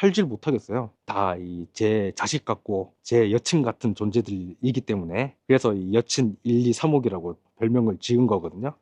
팔질 못하겠어요. 다 제 자식 같고 제 여친 같은 존재들이기 때문에. 그래서 이 여친 1, 2, 3호기라고 별명을 지은 거거든요.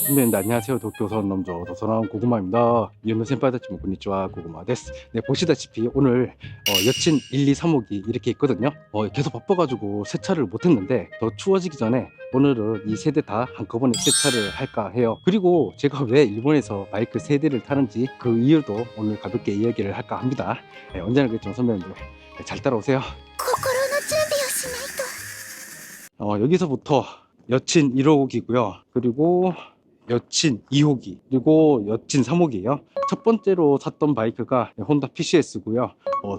선배님, 안녕하세요. 도쿄선 남조 도서남 고구마입니다. 유명 센파이다치 모쿠니치와 고구마 데스. 네, 보시다시피 오늘 여친 1, 2, 3호기 이렇게 있거든요. 계속 바빠가지고 세차를 못했는데 더 추워지기 전에 오늘은 이 세대 다 한꺼번에 세차를 할까 해요. 그리고 제가 왜 일본에서 바이크 세대를 타는지 그 이유도 오늘 가볍게 이야기를 할까 합니다. 네, 언제나 그랬지만 선배님들, 네, 잘 따라오세요. 여기서부터 여친 1호기고요. 그리고 여친 2호기, 그리고 여친 3호기예요. 첫 번째로 샀던 바이크가 혼다 PCS고요.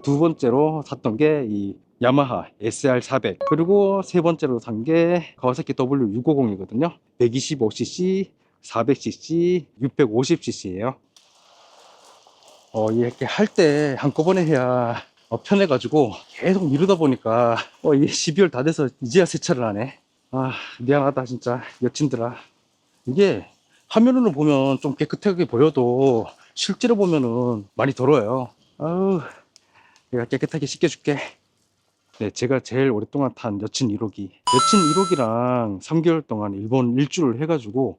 두 번째로 샀던 게 이 야마하 SR400, 그리고 세 번째로 산 게 가와사키 W650이거든요. 125cc, 400cc, 650cc예요. 이렇게 할 때 한꺼번에 해야 편해가지고 계속 미루다 보니까 이게 12월 다 돼서 이제야 세차를 하네. 아, 미안하다 진짜 여친들아. 이게 화면으로 보면 좀 깨끗하게 보여도 실제로 보면은 많이 더러워요. 아우, 내가 깨끗하게 씻겨줄게. 네, 제가 제일 오랫동안 탄 여친 1호기. 여친 1호기랑 3개월 동안 일본 일주를 해가지고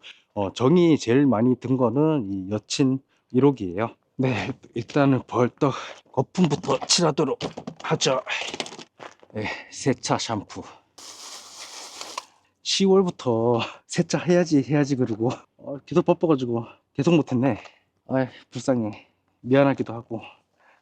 정이 제일 많이 든 거는 이 여친 1호기예요. 네, 일단은 벌떡 거품부터 칠하도록 하죠. 네, 세차 샴푸. 10월부터 세차 해야지 그러고 계속 바빠가지고 계속 못했네. 아, 불쌍해. 미안하기도 하고.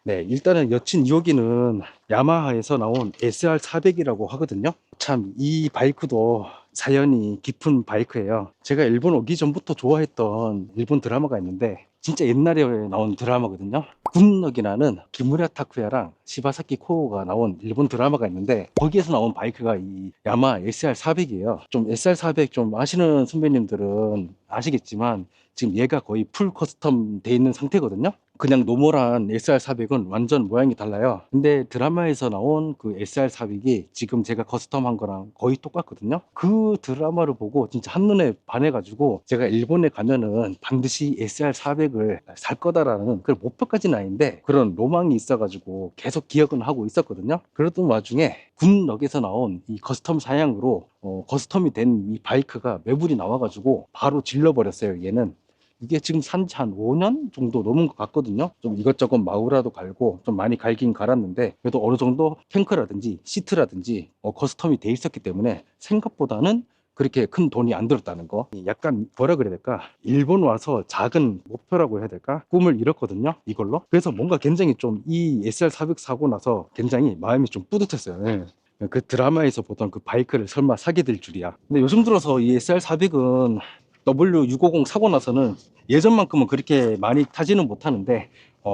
네, 일단은 여친 2호기는 야마하에서 나온 SR400이라고 하거든요. 참, 이 바이크도 사연이 깊은 바이크예요. 제가 일본 오기 전부터 좋아했던 일본 드라마가 있는데 진짜 옛날에 나온 드라마거든요. 굿럭이라는 기무라 타쿠야랑 시바사키 코오가 나온 일본 드라마가 있는데 거기에서 나온 바이크가 이 야마 SR400이에요. 좀 SR400 좀 아시는 선배님들은 아시겠지만 지금 얘가 거의 풀 커스텀 돼 있는 상태거든요. 그냥 노멀한 SR400은 완전 모양이 달라요. 근데 드라마에서 나온 그 SR400이 지금 제가 커스텀한 거랑 거의 똑같거든요. 그 드라마를 보고 진짜 한눈에 반해가지고 제가 일본에 가면은 반드시 SR400을 살 거다라는 그 목표까지는 아닌데 그런 로망이 있어가지고 계속 기억은 하고 있었거든요. 그러던 와중에 굿럭에서 나온 이 커스텀 사양으로 커스텀이 된 이 바이크가 매물이 나와가지고 바로 질러버렸어요. 얘는 이게 지금 산지 한 5년 정도 넘은 것 같거든요. 좀 이것저것 마우라도 갈고 좀 많이 갈긴 갈았는데 그래도 어느 정도 탱크라든지 시트라든지 커스텀이 돼 있었기 때문에 생각보다는 그렇게 큰 돈이 안 들었다는 거. 약간 뭐라 그래야 될까, 일본 와서 작은 목표라고 해야 될까, 꿈을 이뤘거든요 이걸로. 그래서 뭔가 굉장히 좀 이 SR400 사고 나서 굉장히 마음이 좀 뿌듯했어요. 예. 그 드라마에서 보던 그 바이크를 설마 사게 될 줄이야. 근데 요즘 들어서 이 SR400은 W650 사고 나서는 예전만큼은 그렇게 많이 타지는 못하는데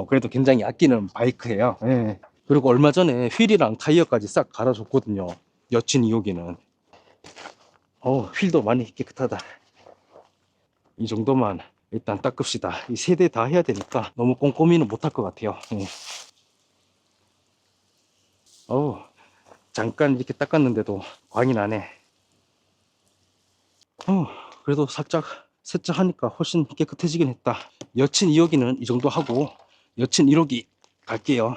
그래도 굉장히 아끼는 바이크예요. 예. 그리고 얼마 전에 휠이랑 타이어까지 싹 갈아줬거든요. 여친 2호기는. 휠도 많이 깨끗하다. 이 정도만 일단 닦읍시다. 이 세 대 다 해야 되니까 너무 꼼꼼히는 못할 것 같아요. 예. 어우, 잠깐 이렇게 닦았는데도 광이 나네. 그래도 살짝 세차하니까 훨씬 깨끗해지긴 했다. 여친 2호기는 이 정도 하고 여친 1호기 갈게요.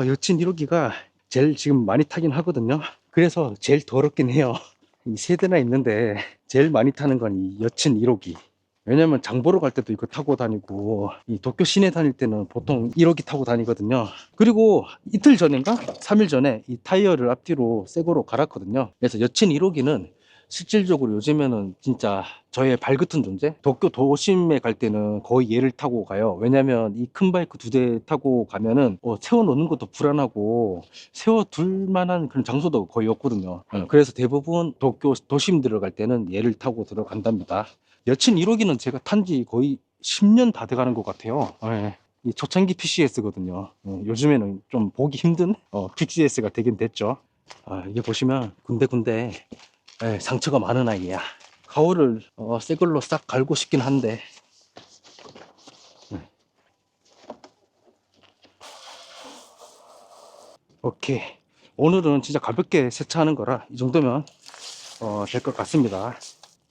여친 1호기가 제일 지금 많이 타긴 하거든요. 그래서 제일 더럽긴 해요. 이 세 대나 있는데 제일 많이 타는 건 이 여친 1호기. 왜냐면 장 보러 갈 때도 이거 타고 다니고 이 도쿄 시내 다닐 때는 보통 1호기 타고 다니거든요. 그리고 이틀 전인가 3일 전에 이 타이어를 앞뒤로 새 거로 갈았거든요. 그래서 여친 1호기는 실질적으로 요즘에는 진짜 저의 발끝은 존재. 도쿄 도심에 갈 때는 거의 얘를 타고 가요. 왜냐면 이 큰 바이크 두 대 타고 가면은 세워놓는 것도 불안하고 세워둘 만한 그런 장소도 거의 없거든요. 그래서 대부분 도쿄 도심 들어갈 때는 얘를 타고 들어간답니다. 여친 1호기는 제가 탄 지 거의 10년 다 돼가는 것 같아요. 예. 이 초창기 PCS거든요. 요즘에는 좀 보기 힘든 PCS가 되긴 됐죠. 이게 보시면 군데군데 상처가 많은 아이야. 가오를 새 걸로 싹 갈고 싶긴 한데 오케이. 오늘은 진짜 가볍게 세차하는 거라 이 정도면 될 것 같습니다.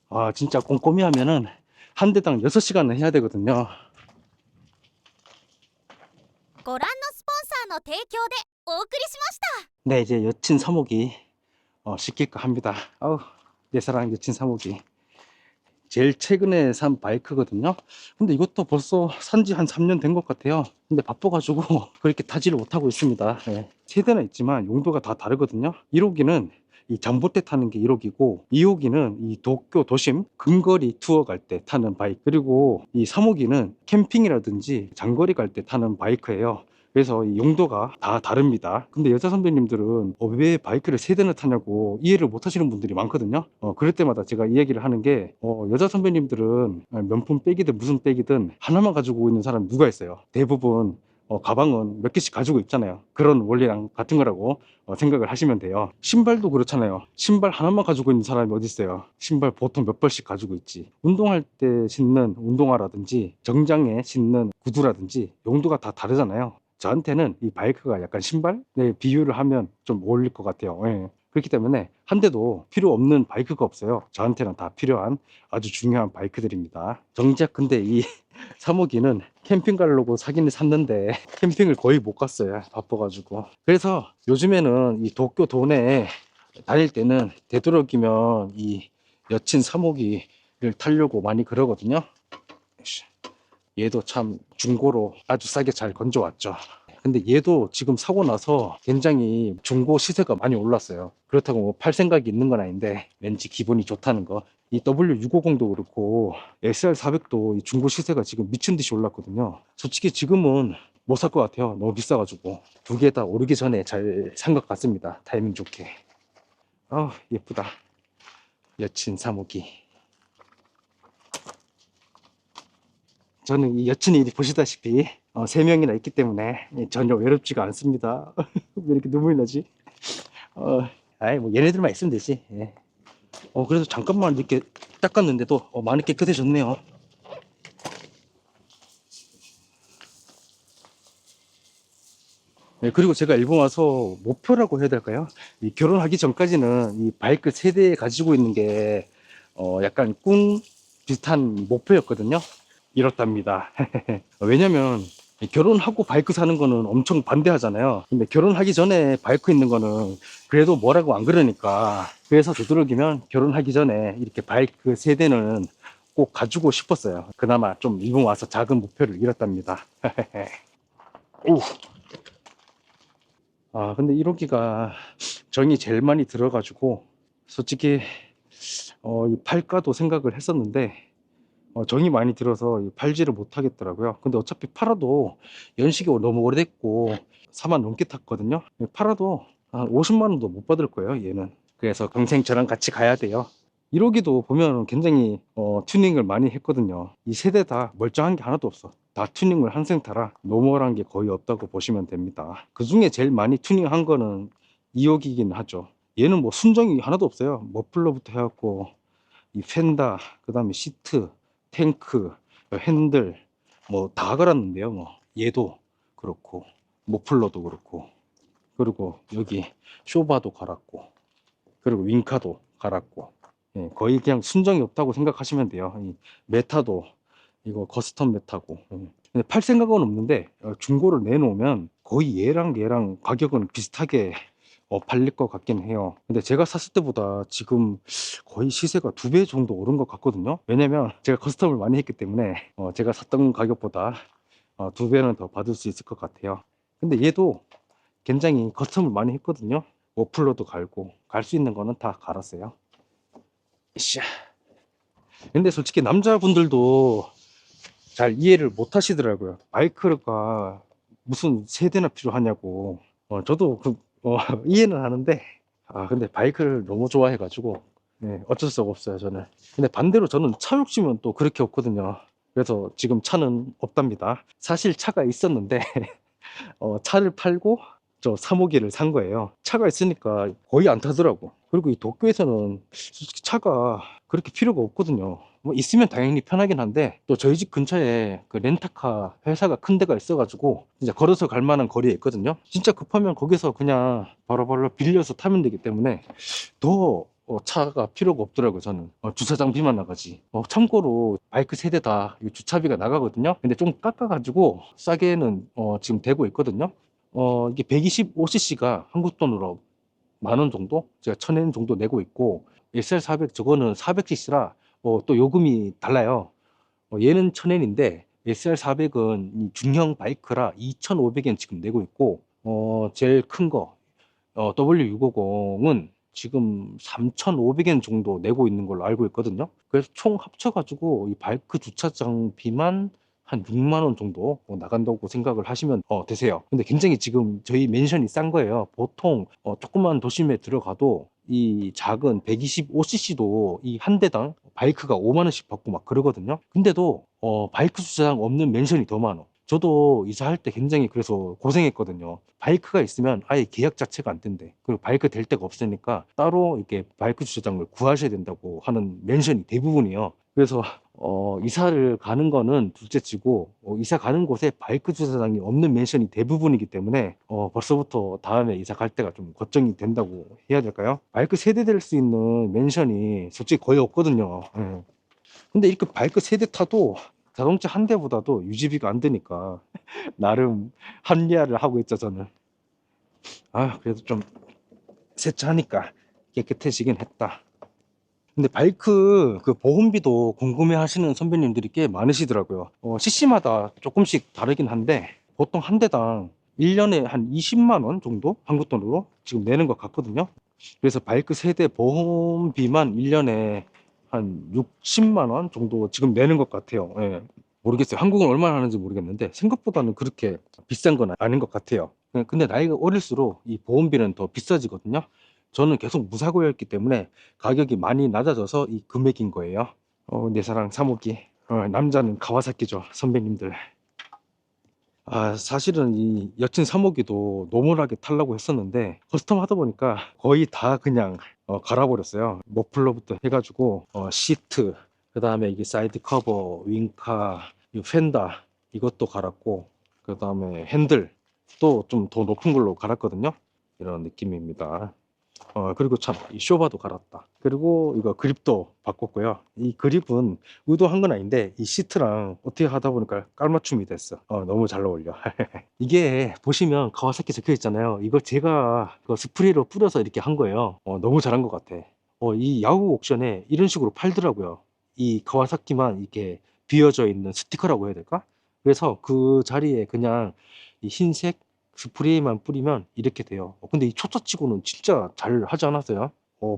아, 진짜 꼼꼼히 하면은 한 대당 6시간은 해야 되거든요. ご覧のスポンサーの提供でお送りしました。 네, 이제 여친 사모기 시킬까 합니다. 아우, 내 사랑 여친 사모기. 제일 최근에 산 바이크거든요. 근데 이것도 벌써 산지 한 3년 된 것 같아요. 근데 바빠가지고 그렇게 타지를 못하고 있습니다. 네. 세대나 있지만 용도가 다 다르거든요. 1호기는 이 장보때 타는 게 1호기고 2호기는 이 도쿄 도심 근거리 투어 갈 때 타는 바이크, 그리고 이 3호기는 캠핑이라든지 장거리 갈 때 타는 바이크예요. 그래서 이 용도가 다 다릅니다. 근데 여자 선배님들은 왜 바이크를 세 대나 타냐고 이해를 못 하시는 분들이 많거든요. 그럴 때마다 제가 이 얘기를 하는 게, 여자 선배님들은 명품 백이든 무슨 백이든 하나만 가지고 있는 사람이 누가 있어요. 대부분 가방은 몇 개씩 가지고 있잖아요. 그런 원리랑 같은 거라고 생각을 하시면 돼요. 신발도 그렇잖아요. 신발 하나만 가지고 있는 사람이 어디 있어요. 신발 보통 몇 벌씩 가지고 있지. 운동할 때 신는 운동화라든지 정장에 신는 구두라든지 용도가 다 다르잖아요. 저한테는 이 바이크가 약간 신발에 비유를 하면 좀 어울릴 것 같아요. 예. 그렇기 때문에 한 대도 필요 없는 바이크가 없어요. 저한테는 다 필요한 아주 중요한 바이크들입니다. 정작 근데 이 3호기는 캠핑 가려고 사기는 샀는데 캠핑을 거의 못 갔어요. 바빠가지고. 그래서 요즘에는 이 도쿄 도내에 다닐 때는 되도록이면 이 여친 3호기를 타려고 많이 그러거든요. 얘도 참 중고로 아주 싸게 잘 건져왔죠. 근데 얘도 지금 사고 나서 굉장히 중고 시세가 많이 올랐어요. 그렇다고 뭐 팔 생각이 있는 건 아닌데 왠지 기분이 좋다는 거. 이 W650도 그렇고 SR400도 중고 시세가 지금 미친 듯이 올랐거든요. 솔직히 지금은 못 살 것 같아요. 너무 비싸가지고. 두 개 다 오르기 전에 잘 산 것 같습니다. 타이밍 좋게. 예쁘다. 여친 3호기. 저는 이 여친이 보시다시피 3명이나 있기 때문에 전혀 외롭지가 않습니다. 왜 이렇게 눈물이 나지? 아이 뭐 얘네들만 있으면 되지. 예. 그래서 잠깐만 이렇게 닦았는데도 많이 깨끗해졌네요. 예, 그리고 제가 일본 와서 목표라고 해야 될까요? 이 결혼하기 전까지는 이 바이크 세대 가지고 있는 게 약간 꿈 비슷한 목표였거든요. 이렇답니다. 왜냐면 결혼하고 바이크 사는 거는 엄청 반대하잖아요. 근데 결혼하기 전에 바이크 있는 거는 그래도 뭐라고 안 그러니까, 그래서 되도록이면 결혼하기 전에 이렇게 바이크 세대는 꼭 가지고 싶었어요. 그나마 좀 일본 와서 작은 목표를 이뤘답니다. 오. 근데 1호기가 정이 제일 많이 들어가지고 솔직히 이 팔까도 생각을 했었는데 정이 많이 들어서 팔지를 못하겠더라고요. 근데 어차피 팔아도 연식이 너무 오래됐고 4만 넘게 탔거든요. 팔아도 한 50만 원도 못 받을 거예요, 얘는. 그래서 평생 저랑 같이 가야 돼요. 1호기도 보면 굉장히 튜닝을 많이 했거든요. 이 세대 다 멀쩡한 게 하나도 없어. 다 튜닝을 한 생타라 노멀한 게 거의 없다고 보시면 됩니다. 그 중에 제일 많이 튜닝한 거는 2호기긴 하죠. 얘는 뭐 순정이 하나도 없어요. 머플러부터 해갖고 이 펜다, 그 다음에 시트, 탱크, 핸들 뭐 다 갈았는데요. 뭐 얘도 그렇고 모플러도 그렇고, 그리고 여기 쇼바도 갈았고, 그리고 윙카도 갈았고, 예, 거의 그냥 순정이 없다고 생각하시면 돼요. 이 메타도 이거 커스텀 메타고. 예. 근데 팔 생각은 없는데 중고를 내놓으면 거의 얘랑 가격은 비슷하게 팔릴 것 같긴 해요. 근데 제가 샀을 때보다 지금 거의 시세가 2배 정도 오른 것 같거든요. 왜냐면 제가 커스텀을 많이 했기 때문에 제가 샀던 가격보다 2배는 더 받을 수 있을 것 같아요. 근데 얘도 굉장히 커스텀을 많이 했거든요. 워플러도 갈고 갈 수 있는 거는 다 갈았어요. 이샤. 근데 솔직히 남자분들도 잘 이해를 못 하시더라고요. 바이크가 무슨 세대나 필요하냐고. 저도 이해는 하는데, 근데 바이크를 너무 좋아해가지고, 네, 어쩔 수가 없어요, 저는. 근데 반대로 저는 차 욕심은 또 그렇게 없거든요. 그래서 지금 차는 없답니다. 사실 차가 있었는데, 차를 팔고 저 3호기를 산 거예요. 차가 있으니까 거의 안 타더라고. 그리고 이 도쿄에서는 솔직히 차가 그렇게 필요가 없거든요. 뭐 있으면 당연히 편하긴 한데 또 저희 집 근처에 그 렌터카 회사가 큰 데가 있어가지고 진짜 걸어서 갈 만한 거리에 있거든요. 진짜 급하면 거기서 그냥 바로바로 빌려서 타면 되기 때문에 더 차가 필요가 없더라고요. 저는 주차장비만 나가지. 참고로 바이크 세대 다 주차비가 나가거든요. 근데 좀 깎아가지고 싸게는 지금 되고 있거든요. 이게 125cc가 한국 돈으로 10,000원 정도? 제가 1,000엔 정도 내고 있고, SR400 저거는 400cc라 또 요금이 달라요. 얘는 1,000엔인데 SR400은 중형 바이크라 2,500엔 지금 내고 있고, 제일 큰 거 W650은 지금 3,500엔 정도 내고 있는 걸로 알고 있거든요. 그래서 총 합쳐가지고 이 바이크 주차장비만 한 6만 원 정도 나간다고 생각을 하시면 되세요. 근데 굉장히 지금 저희 맨션이 싼 거예요. 보통 조그만 도심에 들어가도 이 작은 125cc도 이 한 대당 바이크가 5만 원씩 받고 막 그러거든요. 근데도 바이크 주차장 없는 맨션이 더 많아. 저도 이사할 때 굉장히 그래서 고생했거든요. 바이크가 있으면 아예 계약 자체가 안 된대. 그리고 바이크 될 데가 없으니까 따로 이렇게 바이크 주차장을 구하셔야 된다고 하는 맨션이 대부분이요. 그래서 이사를 가는 거는 둘째치고 이사 가는 곳에 바이크 주차장이 없는 맨션이 대부분이기 때문에 벌써부터 다음에 이사 갈 때가 좀 걱정이 된다고 해야 될까요? 바이크 세대 될 수 있는 맨션이 솔직히 거의 없거든요. 예. 근데 이렇게 바이크 세대 타도 자동차 한 대보다도 유지비가 안 드니까 나름 합리화를 하고 있죠, 저는. 그래도 좀 세차하니까 깨끗해지긴 했다. 근데 바이크 그 보험비도 궁금해 하시는 선배님들이 꽤 많으시더라고요. CC마다 조금씩 다르긴 한데 보통 한 대당 1년에 한 20만 원 정도 한국 돈으로 지금 내는 것 같거든요. 그래서 바이크 세대 보험비만 1년에 한 60만 원 정도 지금 내는 것 같아요. 예. 모르겠어요. 한국은 얼마나 하는지 모르겠는데 생각보다는 그렇게 비싼 건 아닌 것 같아요. 근데 나이가 어릴수록 이 보험비는 더 비싸지거든요. 저는 계속 무사고였기 때문에 가격이 많이 낮아져서 이 금액인 거예요. 내 사랑 사모기. 남자는 가와사키죠, 선배님들. 사실은 이 여친 사모기도 노멀하게 타려고 했었는데 커스텀 하다 보니까 거의 다 그냥 갈아버렸어요. 머플러부터 해가지고 시트, 그 다음에 이게 사이드 커버, 윙카, 이 펜더 이것도 갈았고, 그 다음에 핸들 또 좀 더 높은 걸로 갈았거든요. 이런 느낌입니다. 그리고 참, 이 쇼바도 갈았다. 그리고 이거 그립도 바꿨고요. 이 그립은 의도한 건 아닌데, 이 시트랑 어떻게 하다 보니까 깔맞춤이 됐어. 너무 잘 어울려. 이게 보시면 가와사키 적혀 있잖아요. 이거 제가 그 스프레이로 뿌려서 이렇게 한 거예요. 너무 잘한 것 같아. 이 야후 옥션에 이런 식으로 팔더라고요. 이 가와사키만 이렇게 비어져 있는 스티커라고 해야 될까? 그래서 그 자리에 그냥 이 흰색 스프레이만 뿌리면 이렇게 돼요. 근데 이 초짜치고는 진짜 잘 하지 않았어요?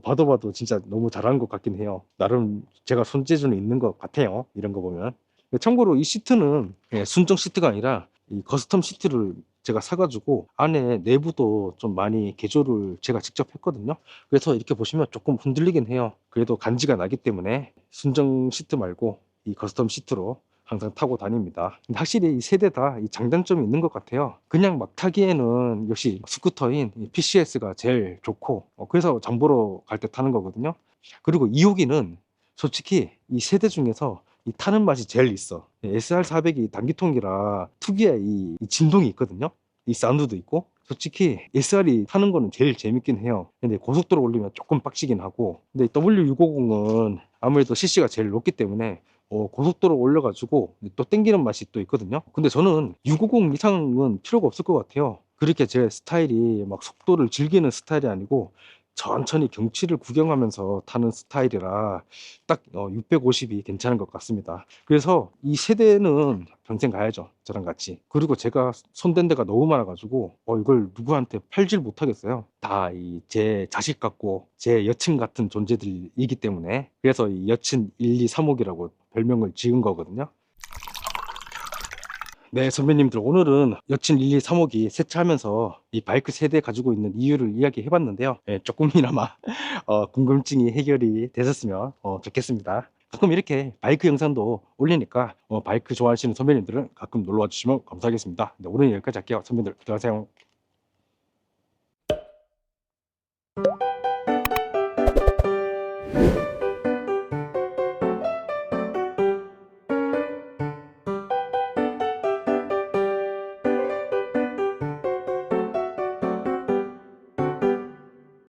봐도 진짜 너무 잘한 것 같긴 해요. 나름 제가 손재주는 있는 것 같아요. 이런 거 보면. 참고로 이 시트는 순정 시트가 아니라 이 커스텀 시트를 제가 사가지고 안에 내부도 좀 많이 개조를 제가 직접 했거든요. 그래서 이렇게 보시면 조금 흔들리긴 해요. 그래도 간지가 나기 때문에 순정 시트 말고 이 커스텀 시트로 항상 타고 다닙니다. 근데 확실히 이 세대 다 이 장단점이 있는 것 같아요. 그냥 막 타기에는 역시 스쿠터인 이 PCS가 제일 좋고, 그래서 장보러 갈 때 타는 거거든요. 그리고 2호기는 솔직히 이 세대 중에서 이 타는 맛이 제일 있어. SR400이 단기통이라 특유의 이 진동이 있거든요. 이 사운드도 있고. 솔직히 SR이 타는 거는 제일 재밌긴 해요. 근데 고속도로 올리면 조금 빡시긴 하고. 근데 W650은 아무래도 CC가 제일 높기 때문에 고속도로 올려가지고 또 땡기는 맛이 또 있거든요. 근데 저는 650 이상은 필요가 없을 것 같아요. 그렇게 제 스타일이 막 속도를 즐기는 스타일이 아니고 천천히 경치를 구경하면서 타는 스타일이라 딱 650이 괜찮은 것 같습니다. 그래서 이 세대는 평생 가야죠, 저랑 같이. 그리고 제가 손댄 데가 너무 많아가지고 이걸 누구한테 팔질 못하겠어요. 다 이 제 자식 같고 제 여친 같은 존재들이기 때문에. 그래서 이 여친 1, 2, 3호기라고 별명을 지은 거거든요. 네, 선배님들, 오늘은 여친 1, 2, 3호기 세차하면서 이 바이크 세대 가지고 있는 이유를 이야기해 봤는데요. 조금이나마 궁금증이 해결이 되셨으면 좋겠습니다. 가끔 이렇게 바이크 영상도 올리니까 바이크 좋아하시는 선배님들은 가끔 놀러와 주시면 감사하겠습니다. 네, 오늘 여기까지 할게요. 선배님들 들어가세요.